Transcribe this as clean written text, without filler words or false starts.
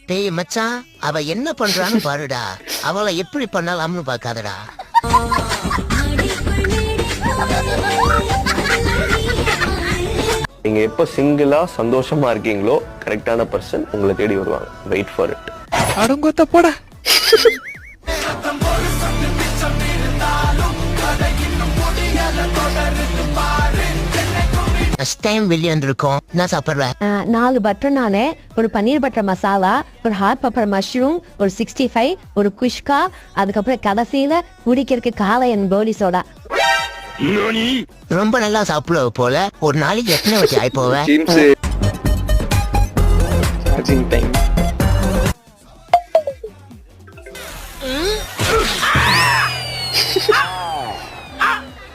டேய் மச்சான், அவ என்ன பண்றான்னு பாருடா. அவளை எப்படி பண்ணலாம்னு பாக்காதடா. நீங்க எப்ப சிங்கிளா சந்தோஷமா இருக்கீங்களோ கரெக்டான பர்சன் உங்களை தேடி வருவாங்க. Wait for it. அடங்கொத்த போடா. ஃபர்ஸ்ட் டைம் வெளியே வந்திருக்கோம். என்ன சாப்பிடுற? 4 பட்டர் நானு, ஒரு பன்னீர் பட்டர் மசாலா, ஒரு ஹாட் பெப்பர் மஷ்ரூம், ஒரு 65, ஒரு குஷ்கா, அதுக்கப்புறம் கடைசியில குடிக்கிறதுக்கு காளையன் கோலி சோடா. ரொம்ப நல்லா சாப்பிடுவ போல. ஒரு நாளைக்கு எத்தனை வச்சு ஆயிப்போவ? Charging time